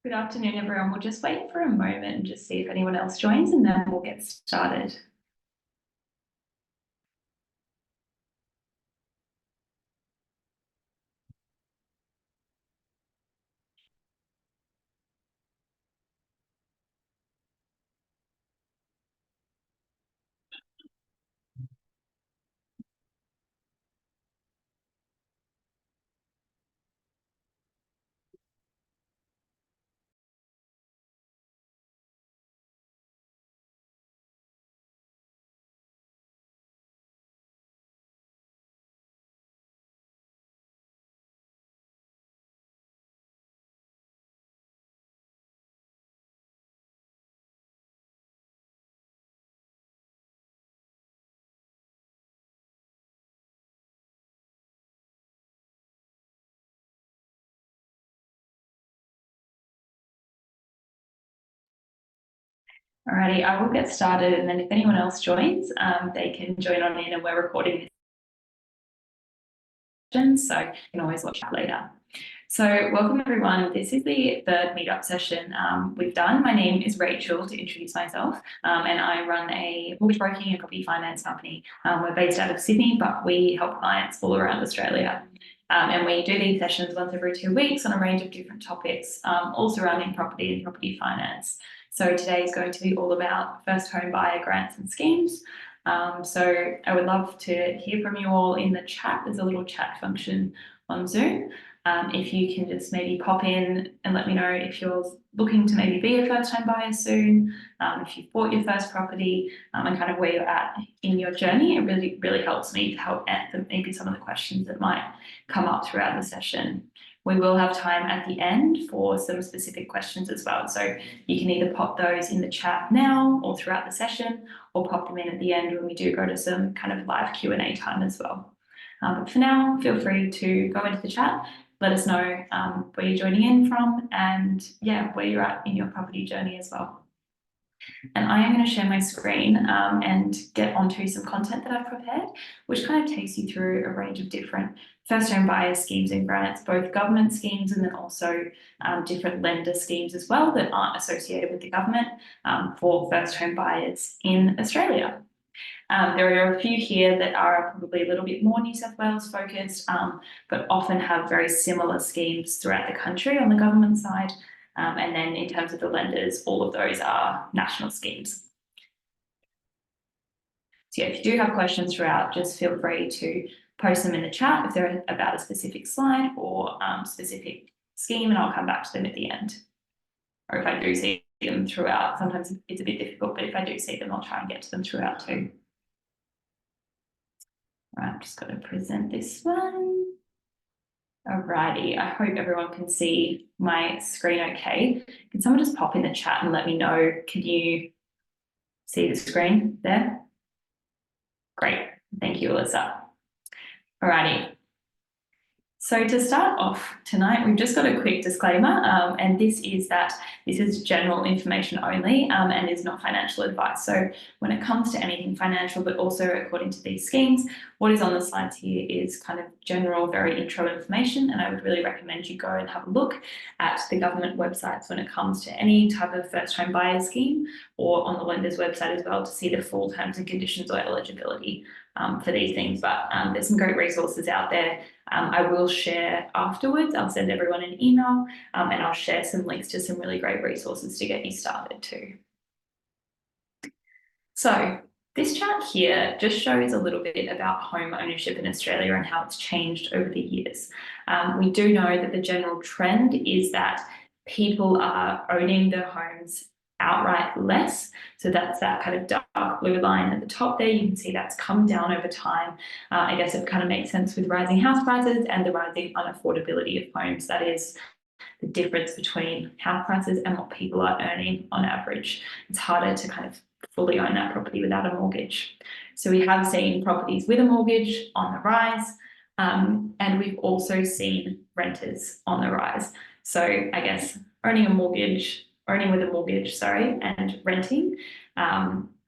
Good afternoon, everyone. We'll just wait for a moment and just see if anyone else joins, and then we'll get started. Alrighty, I will get started, and then if anyone else joins, they can join on in, and we're recording this, so you can always watch that later. So welcome everyone. This is the third meetup session we've done. My name is Rachel, to introduce myself, and I run a mortgage broking and property finance company. We're based out of Sydney, but we help clients all around Australia. And we do these sessions once every 2 weeks on a range of different topics, all surrounding property and property finance. So today is going to be all about first home buyer grants and schemes. So I would love to hear from you all in the chat. There's a little chat function on Zoom. If you can just maybe pop in and let me know if you're looking to maybe be a first home buyer soon, if you've bought your first property, and kind of where you're at in your journey. It really helps me to help answer maybe some of the questions that might come up throughout the session. We will have time at the end for some specific questions as well. So you can either pop those in the chat now or throughout the session, or pop them in at the end when we do go to some kind of live Q&A time as well. But for now, feel free to go into the chat. Let us know where you're joining in from, and yeah, where you're at in your property journey as well. And I am going to share my screen and get onto some content that I've prepared, which kind of takes you through a range of different first home buyer schemes and grants, both government schemes and then also different lender schemes as well that aren't associated with the government for first home buyers in Australia. There are a few here that are probably a little bit more New South Wales focused, but often have very similar schemes throughout the country on the government side. And then in terms of the lenders, all of those are national schemes. So yeah, if you do have questions throughout, just feel free to post them in the chat if they're about a specific slide or specific scheme, and I'll come back to them at the end. Or if I do see them throughout, sometimes it's a bit difficult, but if I do see them, I'll try and get to them throughout too. All right, I've just got to present this one. Alrighty, I hope everyone can see my screen okay. Can someone just pop in the chat and let me know, can you see the screen there? Great, thank you, Alyssa. Alrighty. So to start off tonight, we've just got a quick disclaimer, and this is that this is general information only and is not financial advice. So when it comes to anything financial, but also according to these schemes, what is on the slides here is kind of general, very intro information, and I would really recommend you go and have a look at the government websites when it comes to any type of first home buyer scheme, or on the lender's website as well, to see the full terms and conditions or eligibility for these things. But there's some great resources out there. I will share afterwards. I'll send everyone an email and I'll share some links to some really great resources to get you started too. So this chart here just shows a little bit about home ownership in Australia and how it's changed over the years. We do know that the general trend is that people are owning their homes outright less. So that's that kind of dark blue line at the top there. You can see that's come down over time. I guess it kind of makes sense with rising house prices and the rising unaffordability of homes. That is the difference between house prices and what people are earning on average. It's harder to kind of fully own that property without a mortgage. So we have seen properties with a mortgage on the rise, and we've also seen renters on the rise. So I guess owning with a mortgage, and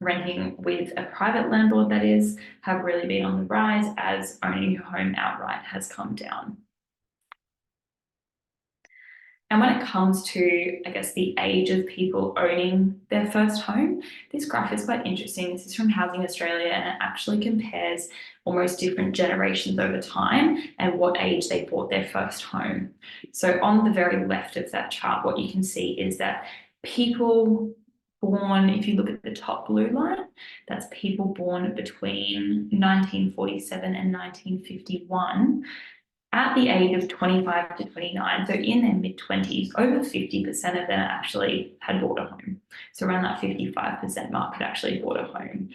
renting with a private landlord, that is, have really been on the rise as owning your home outright has come down. And when it comes to, I guess, the age of people owning their first home, this graph is quite interesting. This is from Housing Australia, and it actually compares almost different generations over time and what age they bought their first home. So on the very left of that chart, what you can see is that people born, if you look at the top blue line, that's people born between 1947 and 1951. At the age of 25 to 29, so in their mid-20s, over 50% of them actually had bought a home. So around that 55% mark had actually bought a home.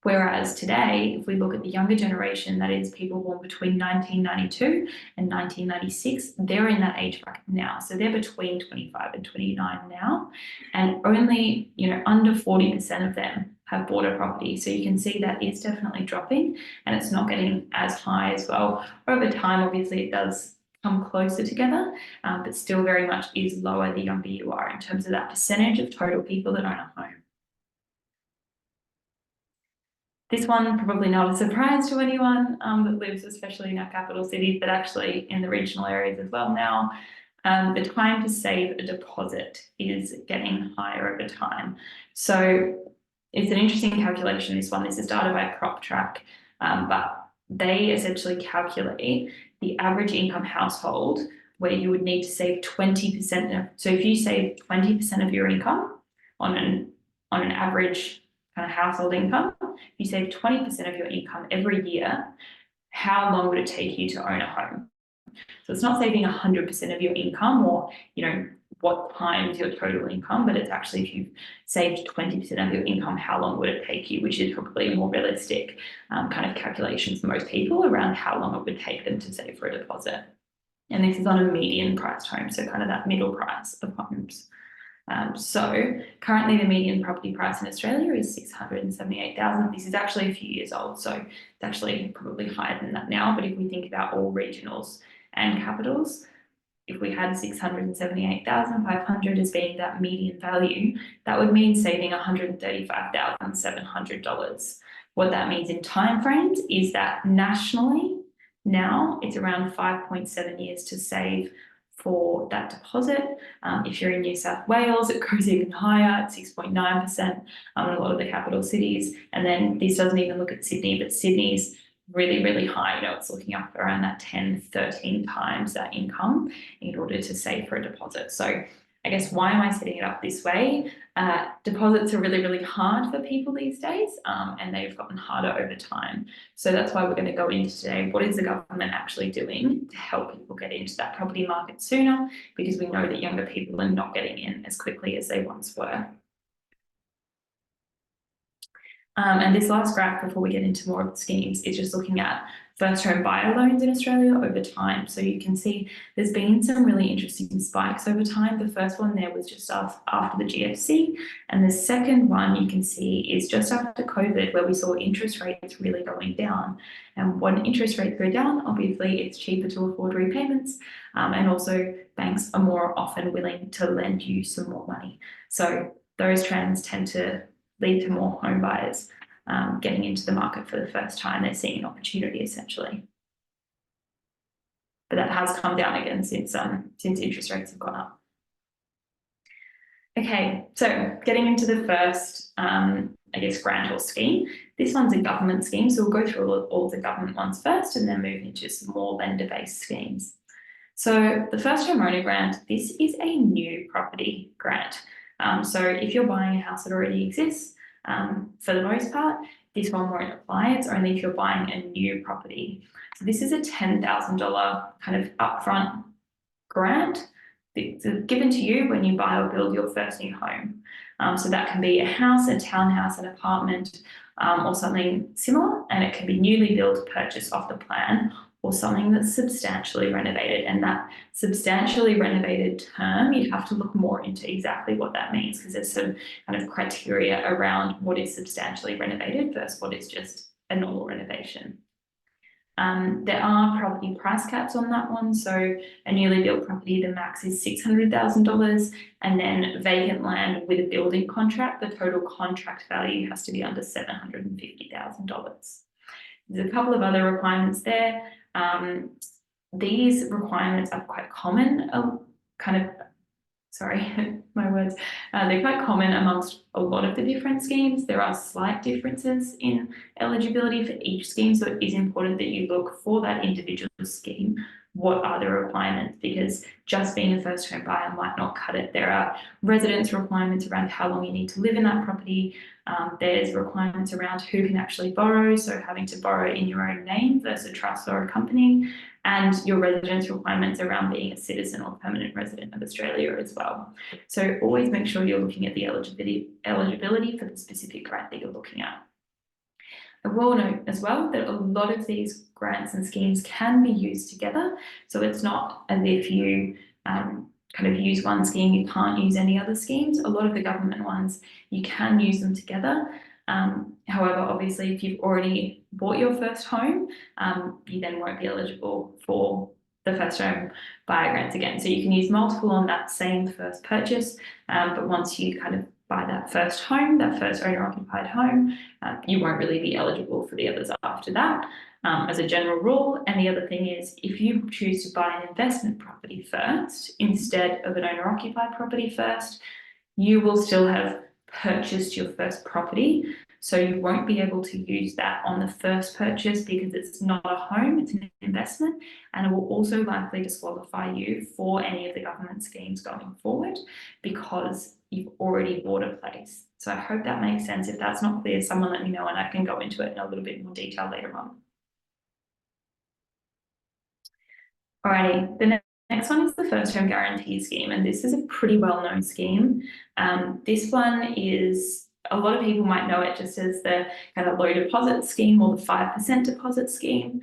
Whereas today, if we look at the younger generation, that is people born between 1992 and 1996, they're in that age bracket now. So they're between 25 and 29 now, and only, under 40% of them have bought a property. So you can see that is definitely dropping, and it's not getting as high as well. Over time, obviously, it does come closer together, but still very much is lower the younger you are in terms of that percentage of total people that own a home. This one, probably not a surprise to anyone that lives, especially in our capital cities, but actually in the regional areas as well now. The time to save a deposit is getting higher over time. So it's an interesting calculation, this one. This is data by PropTrack, but they essentially calculate the average income household where you would need to save 20%. So if you save 20% of your income on an average kind of household income, if you save 20% of your income every year, how long would it take you to own a home? So it's not saving 100% of your income or, what times your total income, but it's actually if you've saved 20% of your income, how long would it take you, which is probably a more realistic kind of calculation for most people around how long it would take them to save for a deposit. And this is on a median priced home, so kind of that middle price of homes. So currently the median property price in Australia is $678,000. This is actually a few years old, so it's actually probably higher than that now. But if we think about all regionals and capitals, if we had $678,500 as being that median value, that would mean saving $135,700. What that means in timeframes is that nationally now it's around 5.7 years to save for that deposit. If you're in New South Wales, it goes even higher at 6.9% in a lot of the capital cities. And then this doesn't even look at Sydney, but Sydney's really, really high. It's looking up around that 10, 13 times that income in order to save for a deposit. So I guess, why am I setting it up this way? Deposits are really, really hard for people these days, and they've gotten harder over time. So that's why we're going to go into today, what is the government actually doing to help people get into that property market sooner? Because we know that younger people are not getting in as quickly as they once were. And this last graph, before we get into more of the schemes, is just looking at first home buyer loans in Australia over time. So you can see there's been some really interesting spikes over time. The first one there was just after the GFC. And the second one you can see is just after COVID, where we saw interest rates really going down. And when interest rates go down, obviously it's cheaper to afford repayments. And also banks are more often willing to lend you some more money. So those trends tend to lead to more home buyers getting into the market for the first time. They're seeing an opportunity essentially. But that has come down again since interest rates have gone up. Okay, so getting into the first, I guess, grant or scheme. This one's a government scheme, so we'll go through all the government ones first and then move into some more lender-based schemes. So the first homeowner grant, this is a new property grant. So if you're buying a house that already exists, for the most part, this one won't apply. It's only if you're buying a new property. So this is a $10,000 kind of upfront grant that's given to you when you buy or build your first new home. So that can be a house, a townhouse, an apartment, or something similar, and it can be newly built, purchased off the plan, or something that's substantially renovated. And that substantially renovated term, you'd have to look more into exactly what that means, because there's some kind of criteria around what is substantially renovated versus what is just a normal renovation. There are property price caps on that one. So a newly built property, the max is $600,000, and then vacant land with a building contract, the total contract value has to be under $750,000. There's a couple of other requirements there. These requirements are quite common, kind of sorry, my words, they're quite common amongst a lot of the different schemes. There are slight differences in eligibility for each scheme, so it is important that you look for that individual scheme. What are the requirements? Because just being a first home buyer might not cut it. There are residence requirements around how long you need to live in that property. There's requirements around who can actually borrow, so having to borrow in your own name versus a trust or a company, and your residence requirements around being a citizen or permanent resident of Australia as well. So always make sure you're looking at the eligibility for the specific grant that you're looking at. I will note as well that a lot of these grants and schemes can be used together. So it's not as if you kind of use one scheme, you can't use any other schemes. A lot of the government ones, you can use them together. However, obviously, if you've already bought your first home, you then won't be eligible for the first home buyer grants again. So you can use multiple on that same first purchase, but once you kind of buy that first home, that first owner-occupied home, you won't really be eligible for the others after that, as a general rule. And the other thing is, if you choose to buy an investment property first instead of an owner-occupied property first, you will still have purchased your first property. So you won't be able to use that on the first purchase because it's not a home, it's an investment, and it will also likely disqualify you for any of the government schemes going forward because you've already bought a place. So I hope that makes sense. If that's not clear, someone let me know and I can go into it in a little bit more detail later on. Alrighty, the next one is the first home guarantee scheme, and this is a pretty well-known scheme. This one is, a lot of people might know it just as the kind of low deposit scheme or the 5% deposit scheme.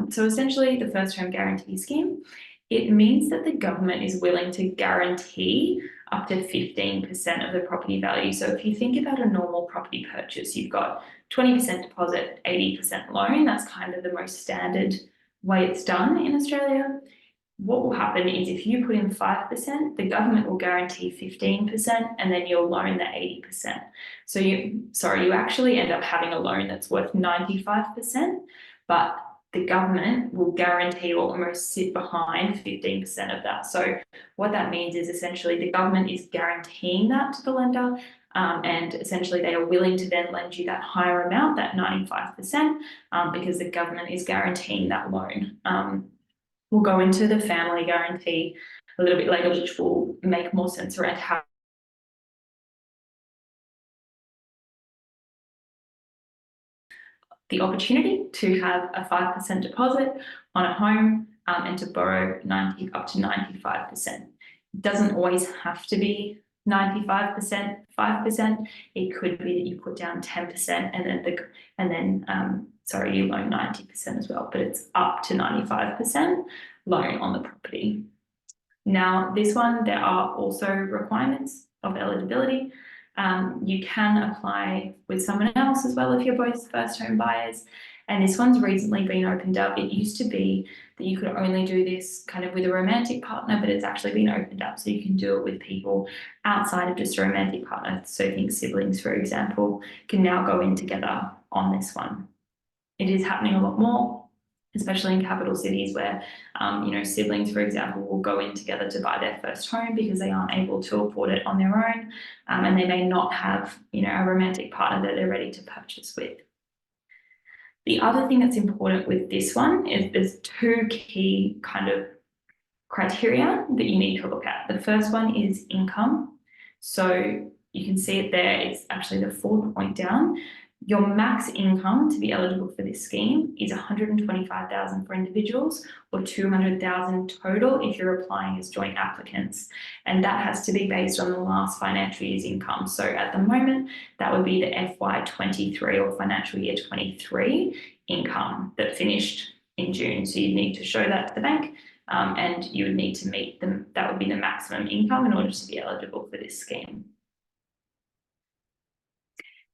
So essentially the first home guarantee scheme, it means that the government is willing to guarantee up to 15% of the property value. So if you think about a normal property purchase, you've got 20% deposit, 80% loan. That's kind of the most standard way it's done in Australia. What will happen is if you put in 5%, the government will guarantee 15% and then you'll loan the 80%. So you actually end up having a loan that's worth 95%, but the government will guarantee or almost sit behind 15% of that. So what that means is essentially the government is guaranteeing that to the lender, and essentially they are willing to then lend you that higher amount, that 95%, because the government is guaranteeing that loan. We'll go into the family guarantee a little bit later, which will make more sense around how the opportunity to have a 5% deposit on a home and to borrow up to 95%. It doesn't always have to be 95%, 5%. It could be that you put down 10% and then you loan 90% as well, but it's up to 95% loan on the property. Now, this one, there are also requirements of eligibility. You can apply with someone else as well if you're both first home buyers. And this one's recently been opened up. It used to be that you could only do this kind of with a romantic partner, but it's actually been opened up so you can do it with people outside of just a romantic partner. So think siblings, for example, can now go in together on this one. It is happening a lot more, especially in capital cities where, siblings, for example, will go in together to buy their first home because they aren't able to afford it on their own, and they may not have, a romantic partner that they're ready to purchase with. The other thing that's important with this one is there's two key kind of criteria that you need to look at. The first one is income. So you can see it there, it's actually the fourth point down. Your max income to be eligible for this scheme is $125,000 for individuals or $200,000 total if you're applying as joint applicants. And that has to be based on the last financial year's income. So at the moment, that would be the FY23 or financial year 23 income that finished in June. So you need to show that to the bank, and you would need to meet them. That would be the maximum income in order to be eligible for this scheme.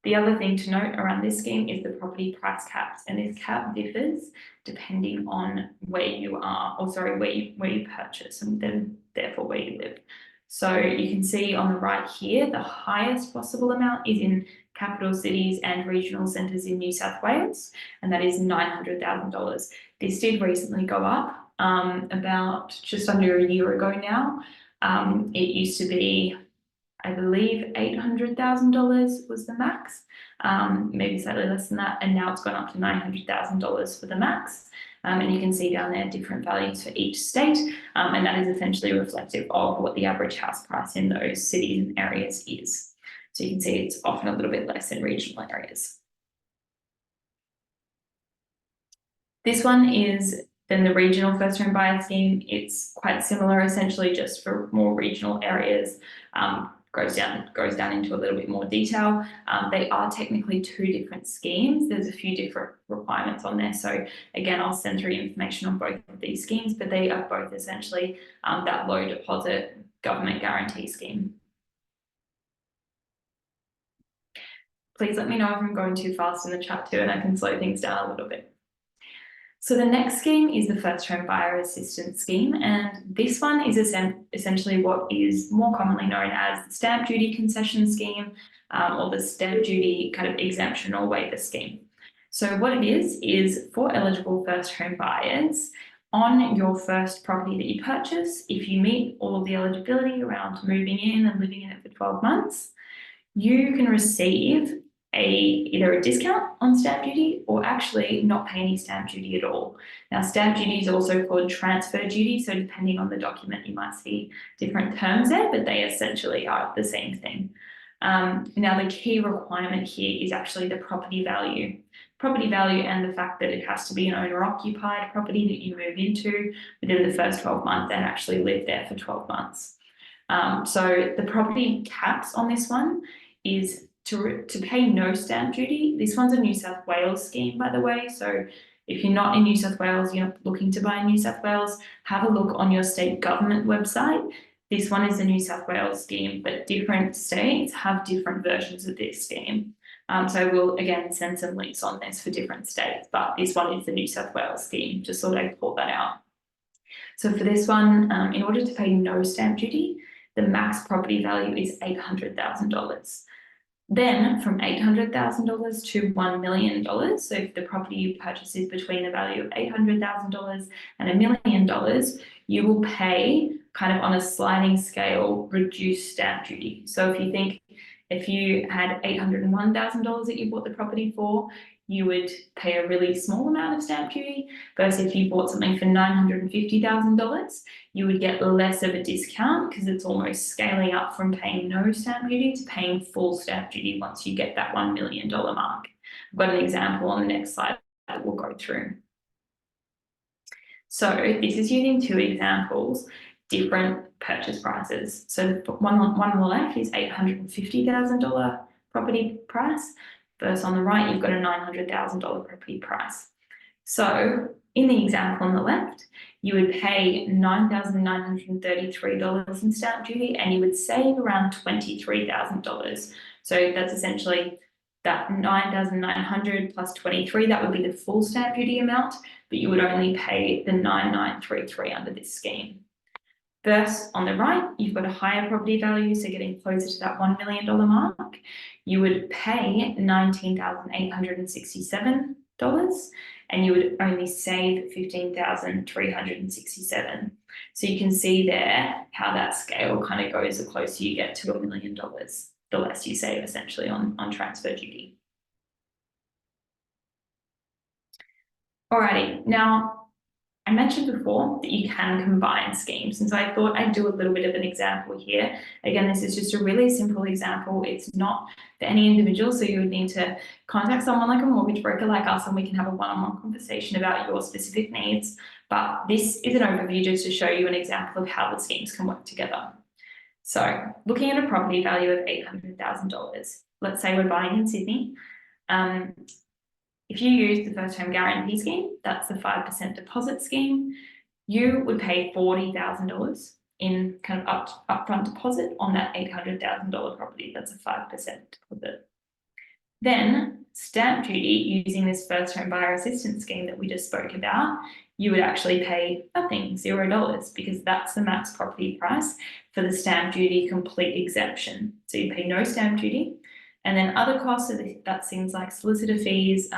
The other thing to note around this scheme is the property price caps, and this cap differs depending on where you are, where you purchase, and then therefore where you live. So you can see on the right here, the highest possible amount is in capital cities and regional centres in New South Wales, and that is $900,000. This did recently go up about just under a year ago now. It used to be, I believe, $800,000 was the max, maybe slightly less than that, and now it's gone up to $900,000 for the max. And you can see down there different values for each state, and that is essentially reflective of what the average house price in those cities and areas is. So you can see it's often a little bit less in regional areas. This one is then the regional first home buyer scheme. It's quite similar, essentially just for more regional areas. Goes down into a little bit more detail. They are technically two different schemes. There's a few different requirements on there. So again, I'll send through information on both of these schemes, but they are both essentially that low deposit government guarantee scheme. Please let me know if I'm going too fast in the chat too, and I can slow things down a little bit. So the next scheme is the first home buyer assistance scheme, and this one is essentially what is more commonly known as the stamp duty concession scheme, or the stamp duty kind of exemption or waiver scheme. So what it is for eligible first home buyers, on your first property that you purchase, if you meet all of the eligibility around moving in and living in it for 12 months, you can receive either a discount on stamp duty or actually not pay any stamp duty at all. Now, stamp duty is also called transfer duty, so depending on the document, you might see different terms there, but they essentially are the same thing. Now, the key requirement here is actually the property value. Property value and the fact that it has to be an owner-occupied property that you move into within the first 12 months and actually live there for 12 months. So the property caps on this one is to pay no stamp duty. This one's a New South Wales scheme, by the way. So if you're not in New South Wales, you're not looking to buy in New South Wales, have a look on your state government website. This one is the New South Wales scheme, but different states have different versions of this scheme. So we'll again send some links on this for different states, but this one is the New South Wales scheme. Just thought I'd call that out. So for this one, in order to pay no stamp duty, the max property value is $800,000. Then from $800,000 to $1 million, so if the property you purchase is between the value of $800,000 and $1 million, you will pay kind of on a sliding scale reduced stamp duty. So if you think if you had $801,000 that you bought the property for, you would pay a really small amount of stamp duty, versus if you bought something for $950,000, you would get less of a discount because it's almost scaling up from paying no stamp duty to paying full stamp duty once you get that $1 million mark. I've got an example on the next slide that we'll go through. So this is using two examples, different purchase prices. So one on the left is $850,000 property price, versus on the right, you've got a $900,000 property price. So in the example on the left, you would pay $9,933 in stamp duty and you would save around $23,000. So that's essentially that $9,900 plus 23, that would be the full stamp duty amount, but you would only pay the $9,933 under this scheme. Versus on the right, you've got a higher property value, so getting closer to that $1 million mark, you would pay $19,867 and you would only save $15,367. So you can see there how that scale kind of goes the closer you get to $1 million, the less you save essentially on transfer duty. Alrighty, now I mentioned before that you can combine schemes, and so I thought I'd do a little bit of an example here. Again, this is just a really simple example. It's not for any individual, so you would need to contact someone like a mortgage broker like us and we can have a one-on-one conversation about your specific needs. But this is an overview just to show you an example of how the schemes can work together. So looking at a property value of $800,000, let's say we're buying in Sydney. If you use the first home guarantee scheme, that's the 5% deposit scheme, you would pay $40,000 in kind of upfront deposit on that $800,000 property. That's a 5% deposit. Then stamp duty, using this first home buyer assistance scheme that we just spoke about, you would actually pay nothing, $0, because that's the max property price for the stamp duty complete exemption. So you pay no stamp duty. And then other costs, that's things like solicitor fees,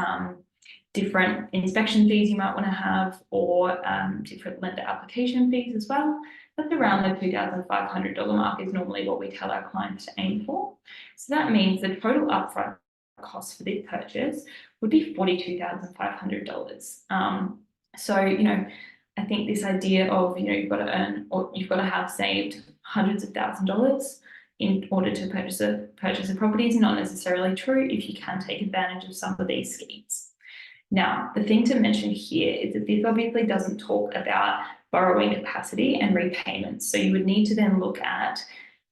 different inspection fees you might want to have, or different lender application fees as well. That's around the $2,500 mark is normally what we tell our clients to aim for. So that means the total upfront cost for this purchase would be $42,500. So, you know, I think this idea of, you know, you've got to earn, or you've got to have saved hundreds of $1,000s in order to purchase a property is not necessarily true if you can take advantage of some of these schemes. Now, the thing to mention here is that this obviously doesn't talk about borrowing capacity and repayments. So you would need to then look at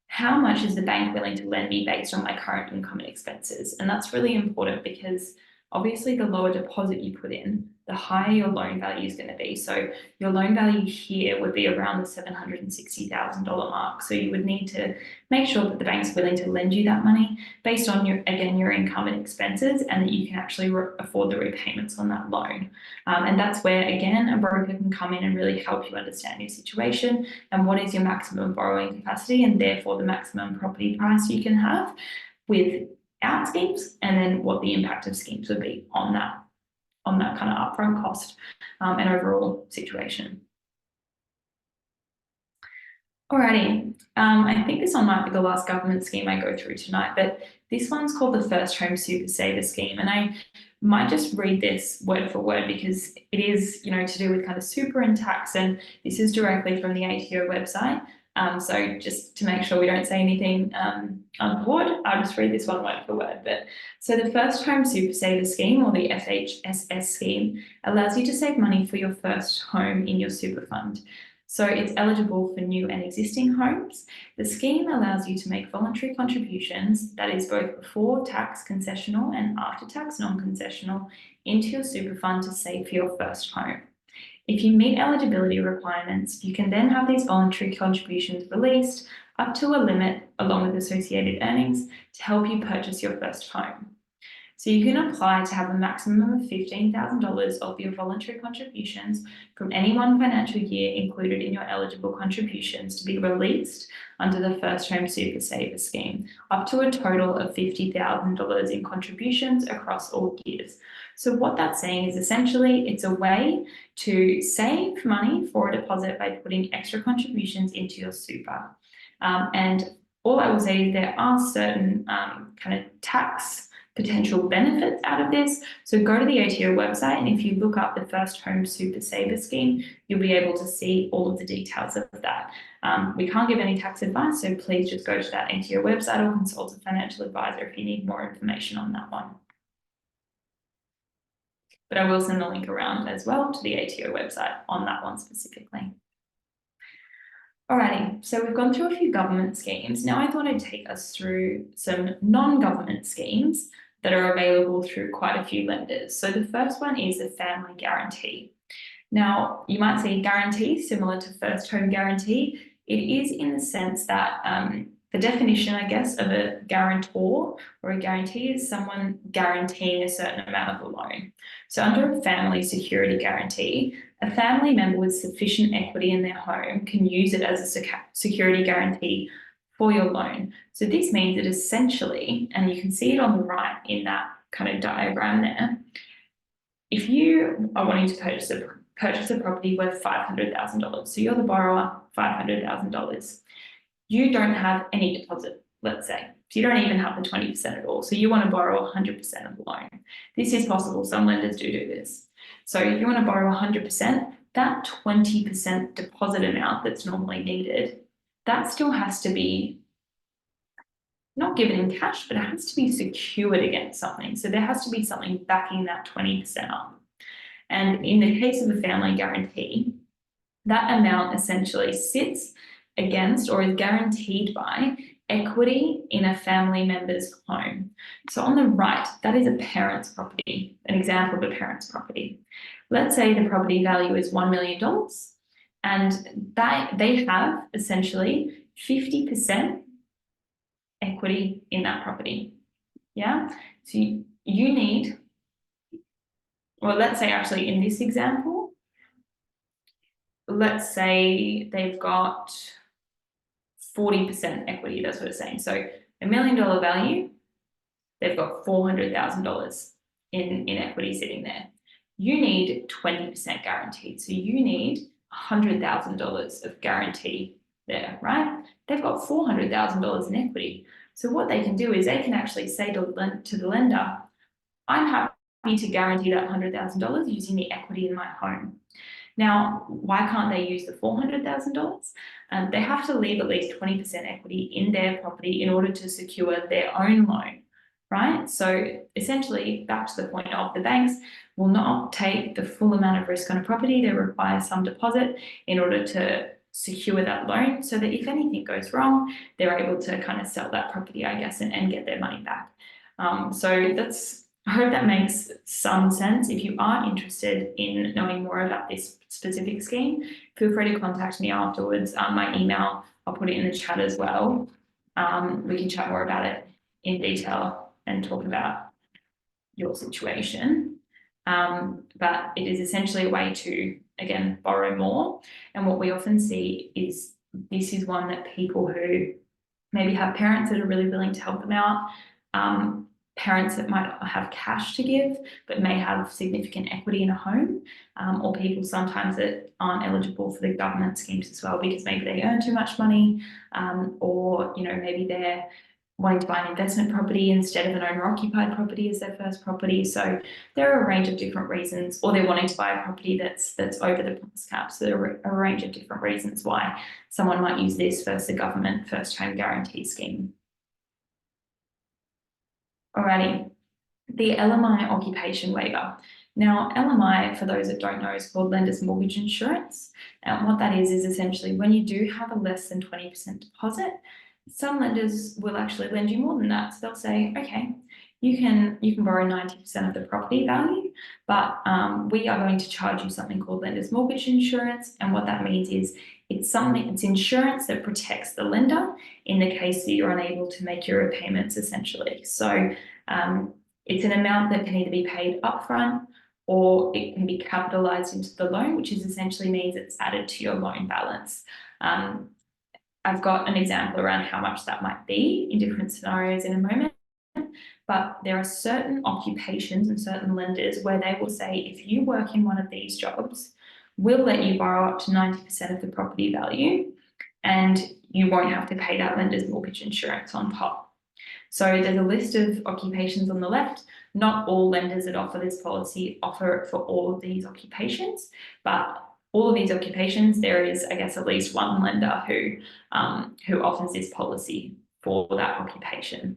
how much is the bank willing to lend me based on my current income and expenses. And that's really important because obviously the lower deposit you put in, the higher your loan value is going to be. So your loan value here would be around the $760,000 mark. So you would need to make sure that the bank's willing to lend you that money based on your income and expenses, and that you can actually afford the repayments on that loan. And that's where, again, a broker can come in and really help you understand your situation and what is your maximum borrowing capacity, and therefore the maximum property price you can have without schemes, and then what the impact of schemes would be on that kind of upfront cost and overall situation. Alrighty, I think this one might be the last government scheme I go through tonight, but this one's called the First Home Super Saver Scheme, and I might just read this word for word because it is, you know, to do with kind of super and tax, and this is directly from the ATO website. So just to make sure we don't say anything untoward, I'll just read this one word for word. But so the First Home Super Saver Scheme, or the FHSS scheme, allows you to save money for your first home in your super fund. So it's eligible for new and existing homes. The scheme allows you to make voluntary contributions, that is both before tax concessional and after tax non-concessional, into your super fund to save for your first home. If you meet eligibility requirements, you can then have these voluntary contributions released up to a limit along with associated earnings to help you purchase your first home. So you can apply to have a maximum of $15,000 of your voluntary contributions from any one financial year included in your eligible contributions to be released under the First Home Super Saver Scheme, up to a total of $50,000 in contributions across all years. So what that's saying is essentially it's a way to save money for a deposit by putting extra contributions into your super. And all I will say is there are certain kind of tax potential benefits out of this. So go to the ATO website, and if you look up the First Home Super Saver Scheme, you'll be able to see all of the details of that. We can't give any tax advice, so please just go to that ATO website or consult a financial advisor if you need more information on that one. But I will send the link around as well to the ATO website on that one specifically. Alrighty, so we've gone through a few government schemes. Now I thought I'd take us through some non-government schemes that are available through quite a few lenders. So the first one is the family guarantee. Now you might see guarantee similar to first home guarantee. It is in the sense that the definition, I guess, of a guarantor or a guarantee is someone guaranteeing a certain amount of the loan. So under a family security guarantee, a family member with sufficient equity in their home can use it as a security guarantee for your loan. So this means that essentially, and you can see it on the right in that kind of diagram there, if you are wanting to purchase a property worth $500,000, so you're the borrower, $500,000, you don't have any deposit, let's say. So you don't even have the 20% at all. So you want to borrow 100% of the loan. This is possible. Some lenders do this. So you want to borrow 100%, that 20% deposit amount that's normally needed, that still has to be not given in cash, but it has to be secured against something. So there has to be something backing that 20% up. And in the case of a family guarantee, that amount essentially sits against or is guaranteed by equity in a family member's home. So on the right, that is a parent's property, an example of a parent's property. Let's say the property value is $1 million and they have essentially 50% equity in that property. Yeah, so you need, well, let's say actually in this example, let's say they've got 40% equity, that's what it's saying. So $1 million value, they've got $400,000 in equity sitting there. you need 20% guaranteed. So you need $100,000 of guarantee there, right? They've got $400,000 in equity. So what they can do is they can actually say to the lender, I'm happy to guarantee that $100,000 using the equity in my home. Now, why can't they use the $400,000? They have to leave at least 20% equity in their property in order to secure their own loan, right? So essentially, back to the point of the banks will not take the full amount of risk on a property. They require some deposit in order to secure that loan so that if anything goes wrong, they're able to kind of sell that property, I guess, and get their money back. So I hope that makes some sense. If you are interested in knowing more about this specific scheme, feel free to contact me afterwards. My email, I'll put it in the chat as well. We can chat more about it in detail and talk about your situation. But it is essentially a way to, again, borrow more. And what we often see is this is one that people who maybe have parents that are really willing to help them out, parents that might have cash to give but may have significant equity in a home, or people sometimes that aren't eligible for the government schemes as well because maybe they earn too much money, or maybe they're wanting to buy an investment property instead of an owner-occupied property as their first property. So there are a range of different reasons, or they're wanting to buy a property that's over the price cap. So there are a range of different reasons why someone might use this versus the government first home guarantee scheme. Alrighty, the LMI occupation waiver. Now, LMI, for those that don't know, is called lender's mortgage insurance. And what that is essentially when you do have a less than 20% deposit, some lenders will actually lend you more than that. So they'll say, okay, you can borrow 90% of the property value, but we are going to charge you something called lender's mortgage insurance. And what that means is it's insurance that protects the lender in the case that you're unable to make your repayments, essentially. So it's an amount that can either be paid upfront or it can be capitalized into the loan, which essentially means it's added to your loan balance. I've got an example around how much that might be in different scenarios in a moment, but there are certain occupations and certain lenders where they will say, if you work in one of these jobs, we'll let you borrow up to 90% of the property value and you won't have to pay that lender's mortgage insurance on top. So there's a list of occupations on the left. Not all lenders that offer this policy offer it for all of these occupations, but all of these occupations, there is, I guess, at least one lender who offers this policy for that occupation.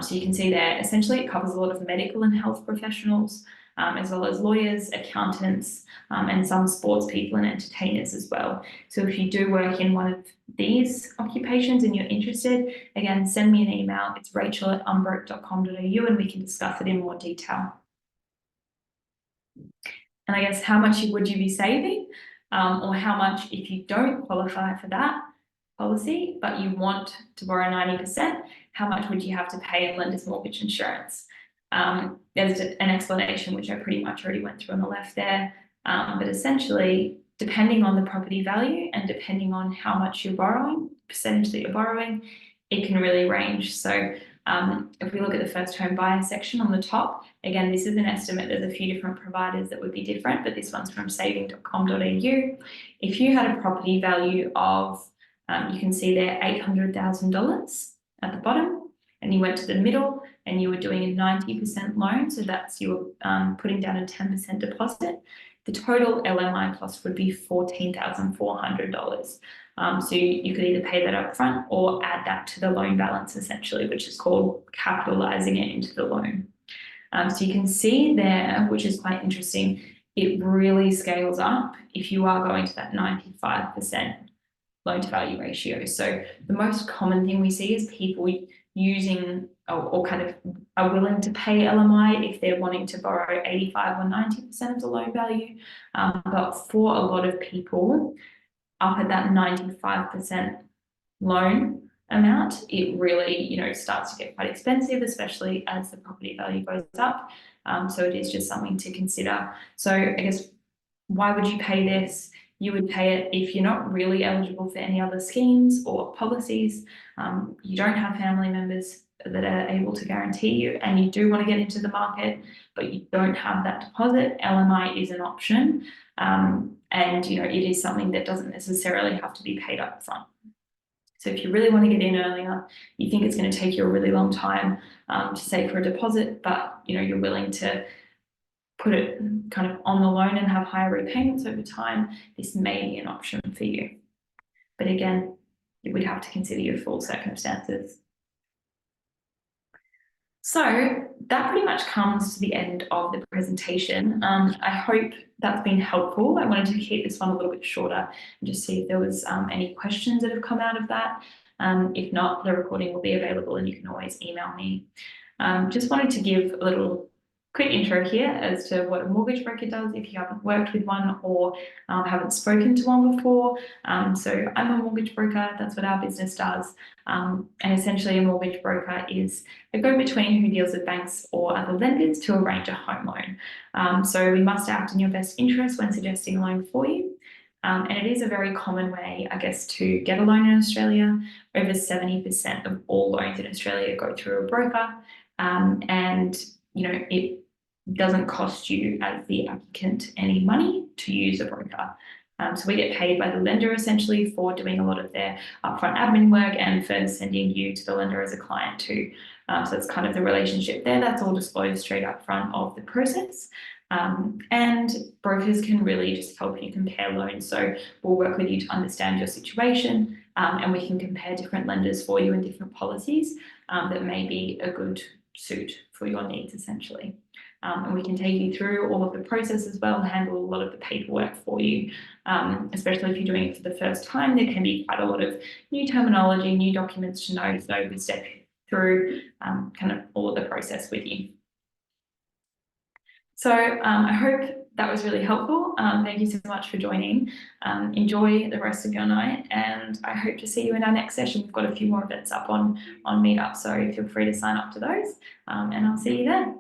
So you can see there, essentially it covers a lot of medical and health professionals, as well as lawyers, accountants, and some sports people and entertainers as well. So if you do work in one of these occupations and you're interested, again, send me an email. It's rachel@unbroke.com.au and we can discuss it in more detail. And I guess how much would you be saving, or how much if you don't qualify for that policy, but you want to borrow 90%, how much would you have to pay in lender's mortgage insurance? There's an explanation which I pretty much already went through on the left there, but essentially, depending on the property value and depending on how much you're borrowing, percentage that you're borrowing, it can really range. So if we look at the first home buyer section on the top, again, this is an estimate. There's a few different providers that would be different, but this one's from saving.com.au. If you had a property value of, you can see there, $800,000 at the bottom, and you went to the middle and you were doing a 90% loan, so that's you were putting down a 10% deposit, the total LMI cost would be $14,400. So you could either pay that up front or add that to the loan balance, essentially, which is called capitalizing it into the loan. So you can see there, which is quite interesting, it really scales up if you are going to that 95% loan to value ratio. So the most common thing we see is people using or kind of are willing to pay LMI if they're wanting to borrow 85 or 90% of the loan value. But for a lot of people, up at that 95% loan amount, it really, starts to get quite expensive, especially as the property value goes up. So it is just something to consider. So I guess, why would you pay this? You would pay it if you're not really eligible for any other schemes or policies. You don't have family members that are able to guarantee you, and you do want to get into the market, but you don't have that deposit, LMI is an option. And it is something that doesn't necessarily have to be paid up front. So if you really want to get in earlier, you think it's going to take you a really long time to save for a deposit, but you're willing to put it kind of on the loan and have higher repayments over time, this may be an option for you. But again, you would have to consider your full circumstances. So that pretty much comes to the end of the presentation. I hope that's been helpful. I wanted to keep this one a little bit shorter and just see if there was any questions that have come out of that. If not, the recording will be available and you can always email me. Just wanted to give a little quick intro here as to what a mortgage broker does if you haven't worked with one or haven't spoken to one before. So I'm a mortgage broker, that's what our business does. And essentially a mortgage broker is a go-between who deals with banks or other lenders to arrange a home loan. So we must act in your best interest when suggesting a loan for you. And it is a very common way, I guess, to get a loan in Australia. Over 70% of all loans in Australia go through a broker. And it doesn't cost you as the applicant any money to use a broker. So we get paid by the lender essentially for doing a lot of their upfront admin work and for sending you to the lender as a client too. So it's kind of the relationship there. That's all disclosed straight up front of the process. And brokers can really just help you compare loans. So we'll work with you to understand your situation and we can compare different lenders for you and different policies that may be a good suit for your needs essentially. And we can take you through all of the process as well, handle a lot of the paperwork for you, especially if you're doing it for the first time. There can be quite a lot of new terminology, new documents to know, so we step through kind of all of the process with you. So I hope that was really helpful. Thank you so much for joining. Enjoy the rest of your night, and I hope to see you in our next session. We've got a few more events up on Meetup, so feel free to sign up to those, and I'll see you then.